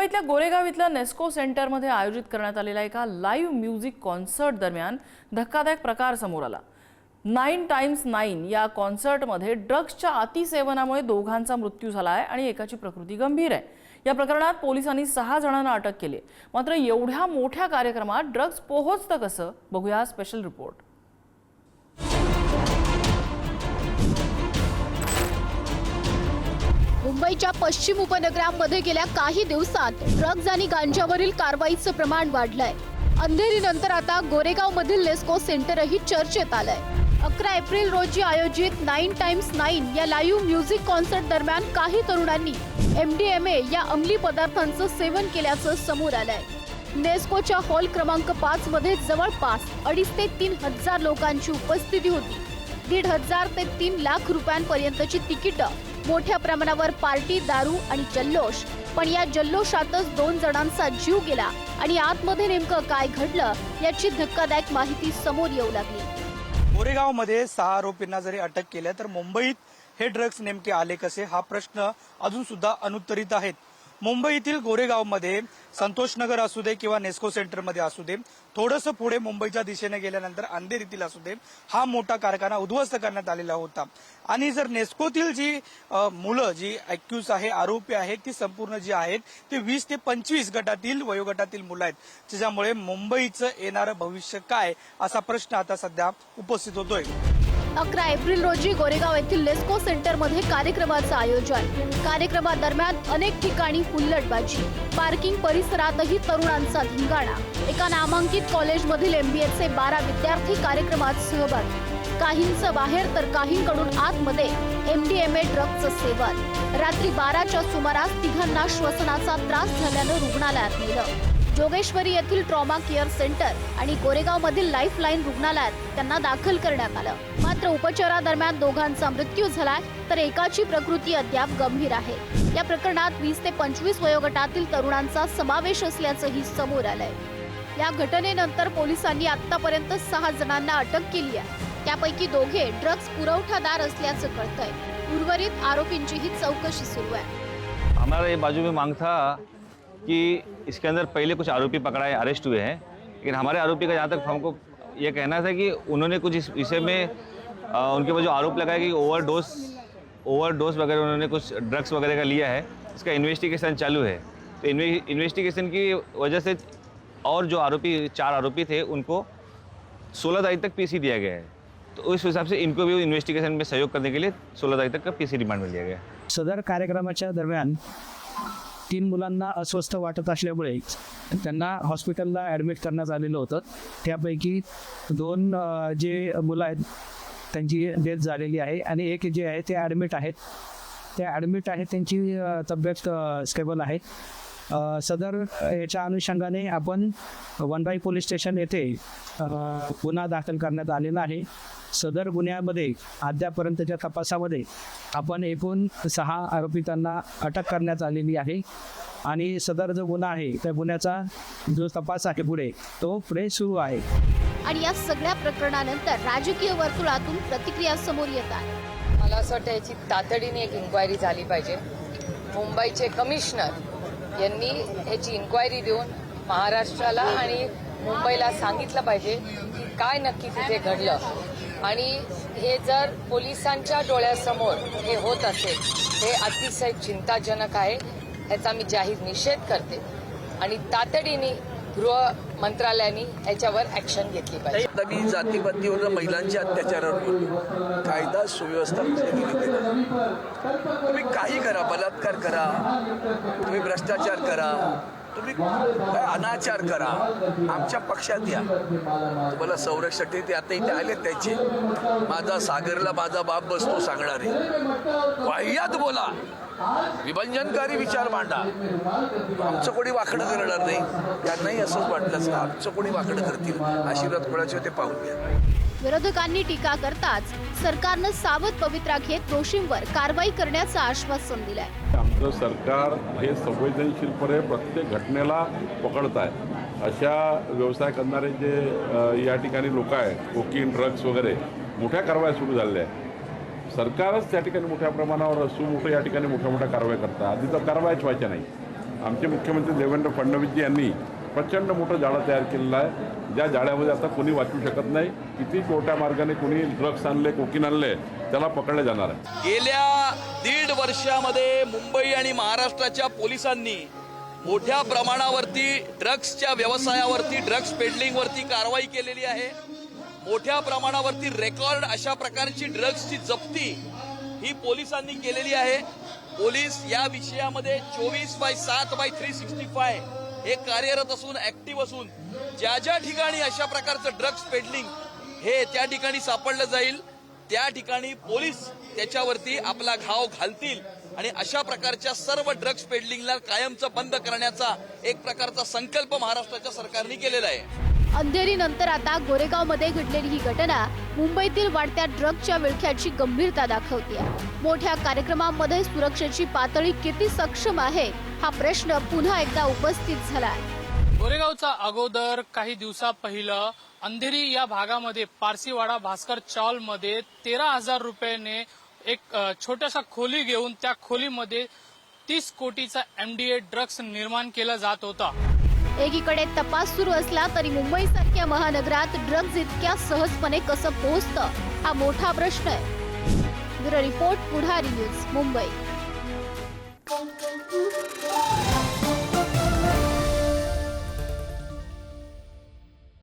मुंबईतल्या गोरेगाव इथल्या नेस्को सेंटरमध्ये आयोजित करण्यात आलेल्या एका लाईव्ह म्युझिक कॉन्सर्ट दरम्यान धक्कादायक प्रकार समोर आला। 9x9 या कॉन्सर्टमध्ये ड्रग्सच्या अतिसेवनामुळे दोघांचा मृत्यू झाला आहे आणि एकाची प्रकृती गंभीर आहे। या प्रकरणात पोलिसांनी 6 जणांना अटक केली आहे। मात्र एवढ्या मोठ्या कार्यक्रमात ड्रग्स पोहोचतं कसं, बघूया स्पेशल रिपोर्ट। मुंबईच्या पश्चिम उपनगरांमध्ये गेल्या काही दिवसात ड्रग्ज आणि गांजावरील कारवाईचं प्रमाण वाढलंय। अंधेरीनंतर आता गोरेगावमधील नेस्को सेंटरही चर्चेत आलंय। 11 एप्रिल रोजी आयोजित 9x9 या लाईव्ह म्युझिक कॉन्सर्ट दरम्यान काही तरुणांनी MDMA या अंमली पदार्थांचं सेवन केल्याचं समोर आलंय। नेस्कोच्या हॉल क्रमांक 5 मध्ये जवळपास 2.5 ते 3 हजार लोकांची उपस्थिती होती। 1,500 ते 3 लाख रुपयांपर्यंतची तिकीटं, मोठ्या प्रमाणावर पार्टी, दारू आणि जल्लोष। पण या जल्लोषातच 2 जणांचा जीव गेला आणि आतमध्ये नेमकं काय घडलं याची धक्कादायक माहिती समोर येऊ लागली। गोरेगावमध्ये 6 आरोपींना जरी अटक केल्या तर मुंबईत हे ड्रग्स नेमके आले कसे हा प्रश्न अजून सुद्धा अनुत्तरित आहेत। मुंबईतील गोरेगावमध्ये संतोषनगर असू दे किंवा नेस्को सेंटरमध्ये असू दे, थोडंसं पुढे मुंबईच्या दिशेने गेल्यानंतर अंधेरीतील असू दे, हा मोठा कारखाना उद्ध्वस्त करण्यात आलेला होता। आणि जर नेस्कोतील जी मुलं जी अॅक्युज आहे, आरोपी आहेत, ती संपूर्ण जी आहेत ते 20 ते 25 गटातील वयोगटातील मुलं आहेत, ज्याच्यामुळे मुंबईचं येणारं भविष्य काय असा प्रश्न आता सध्या उपस्थित होतोय। 11 एप्रिल रोजी गोरेगाव येथील नेस्को सेंटरमध्ये कार्यक्रमाचं आयोजन। कार्यक्रमादरम्यान अनेक ठिकाणी हुल्लडबाजी, पार्किंग परिसरातही तरुणांचा धिंगाणा। एका नामांकित कॉलेजमधील MBAचे 12 विद्यार्थी कार्यक्रमात सहभागी। काहींचं बाहेर तर काहींकडून आतमध्ये MDMA ड्रग्जचं सेवन। रात्री 12च्या सुमारास तिघांना श्वसनाचा त्रास झाल्यानं रुग्णालयात नेलं। जोगेश्वरी येथील ट्रॉमा केअर सेंटर आणि गोरेगावमधील लाईफलाईन रुग्णालयात त्यांना दाखल करण्यात आलं। मात्र उपचारादरम्यान दोघांचा मृत्यू झालाय तर एकाची प्रकृती अद्याप गंभीर आहे। या प्रकरणात 20 ते 25 वयोगटातील तरुणांचा समावेश असल्याचंही समोर आलंय। या घटनेनंतर पोलिसांनी आतापर्यंत 6 जणांना अटक केली आहे। त्यापैकी 2 ड्रग्ज पुरवठादार असल्याचं कळतंय। उर्वरित आरोपींचीही चौकशी सुरू आहे। हमारा ये बाजू में मांग था कि इसके अंदर पहले कुछ आरोपी पकड़ाए, अरेस्ट हुए हैं, लेकिन हमारे आरोपी का जहाँ तक हमको ये कहना था कि उन्होंने कुछ इस विषय में उनके ऊपर जो आरोप लगाया कि ओवरडोज वगैरह उन्होंने कुछ ड्रग्स वगैरह का लिया है, इसका इन्वेस्टिगेशन चालू है। तो इन्वेस्टिगेशन की वजह से और जो 4 आरोपी थे उनको 16 तारीख तक PC दिया गया है। तो उस हिसाब से इनको भी इन्वेस्टिगेशन में सहयोग करने के लिए 16 तारीख तक का PC रिमांड में लिया गया। सदर कार्यक्रमाच्या दरम्यान 3 मुलांना अस्वस्थ वाटत असल्यामुळे त्यांना हॉस्पिटलला ॲडमिट करण्यात आलेलं होतं। त्यापैकी 2 जे मुलं आहेत त्यांची डेथ झालेली आहे आणि एक जे आहे ते ॲडमिट आहेत। त्यांची तब्येत स्टेबल आहे। सदर याच्या अनुषंगाने आपण वनराई पोलीस स्टेशन येथे गुन्हा दाखल करण्यात आलेला आहे। सदर गुन्ह्यामध्ये अद्यापर्यंतच्या तपासामध्ये आपण एकूण 6 आरोपितांना अटक करण्यात आलेली आहे आणि सदर जो गुन्हा आहे त्या गुन्ह्याचा जो तपास आहे पुढे सुरू आहे। आणि या सगळ्या प्रकरणानंतर राजकीय वर्तुळातून प्रतिक्रिया समोर येतात। मला असं वाटतं याची तातडीने एक इन्क्वायरी झाली पाहिजे। मुंबईचे कमिशनर यांनी याची इन्क्वायरी देऊन महाराष्ट्राला आणि मुंबईला सांगितलं पाहिजे की काय नक्की तिथे घडलं। आणि हे जर पोलिसांच्या डोळ्यासमोर हे होत असेल हे अतिशय चिंताजनक आहे। याचा मी जाहीर निषेध करते आणि तातडीने गृह मंत्रालयाने याच्यावर ॲक्शन घेतली पाहिजे। मी जातीपातीवर महिलांच्या अत्याचारावर कायदा सुव्यवस्था तुम्ही काही करा, बलात्कार करा, तुम्ही भ्रष्टाचार करा, तुम्ही अनाचार करा, आमच्या पक्षात या, तुम्हाला संरक्षण ते आता इथे आले त्याचे माझा सागरला माझा बाप बसतो सांगणारे वाह्यात बोला, विभंजनकारी विचार मांडा। आमचं कोणी वाकडं करणार नाही, त्यांनाही असंच वाटलं असं आमचं कोणी वाकडं करतील आशीर्वाद कोणाचे ते पाहून घ्या। विरोधकांनी टीका करताच सरकारनं सावध पवित्रा घेत दोषींवर कारवाई करण्याचं आश्वासन दिलंय। आमचं सरकार हे संवेदनशीलपणे प्रत्येक घटनेला पकडत आहे। अशा व्यवसाय करणारे जे या ठिकाणी लोक आहेत, कोकीन, ड्रग्स वगैरे मोठ्या कारवाया सुरू झालेल्या आहेत। सरकारच त्या ठिकाणी मोठ्या प्रमाणावर सुमोठं या ठिकाणी मोठ्या कारवाया करतात। आधी तर कारवायाच व्हायच्या नाही, आमचे मुख्यमंत्री देवेंद्र फडणवीसजी यांनी प्रचंड मोठं जाळं तयार केलेलं आहे, ज्या जाळ्यामध्ये आता कोणी वाचू शकत नाही. किती छोट्या मार्गाने कोणी ड्रग्स आणले, कोकीन आणले, त्याला पकडले जाणार आहे. गेल्या 1.5 वर्षामध्ये मुंबई आणि महाराष्ट्राच्या पोलिसांनी मोठ्या प्रमाणावरती ड्रग्सच्या व्यवसायावरती, ड्रग्स पेडलिंगवरती कारवाई केलेली आहे. मोठ्या प्रमाणावरती रेकॉर्ड अशा प्रकारची ड्रग्सची जप्ती ही पोलिसांनी केलेली आहे. पोलीस या विषयामध्ये 24/7/365 हे कार्यरत असून, ऍक्टिव्ह असून, ज्या ज्या ठिकाणी अशा प्रकारचं ड्रग्स पेडलिंग हे त्या ठिकाणी सापडलं जाईल त्या ठिकाणी पोलीस त्याच्यावरती आपला घाव घालतील आणि अशा प्रकारच्या सर्व ड्रग्स पेडलिंगला कायमचं बंद करण्याचा एक प्रकारचा संकल्प महाराष्ट्राच्या सरकारने केलेला आहे. अंधेरीनंतर आता गोरेगावमध्ये घडलेली ही घटना मुंबईतील वाढत्या ड्रग्जच्या विळख्याची गंभीरता दाखवते. मोठ्या कार्यक्रमांमध्ये सुरक्षेची पातळी किती सक्षम आहे हा प्रश्न पुन्हा एकदा उपस्थित झाला. गोरेगावचा अगोदर काही दिवसा पहिलं अंधेरी या भागामध्ये पारसीवाडा भास्कर चॉलमध्ये 13,000 रुपयाने एक छोट्याशा खोली घेऊन त्या खोलीमध्ये 30 कोटीचा MDA ड्रग्स निर्माण केला जात होता. एकीकडे तपास सुरू असला तरी मुंबईसारख्या महानगरात ड्रग्ज इतक्या सहजपणे कसं पोहोचतं हा मोठा प्रश्न आहे. ब्युरो रिपोर्ट, पुढारी न्यूज, मुंबई.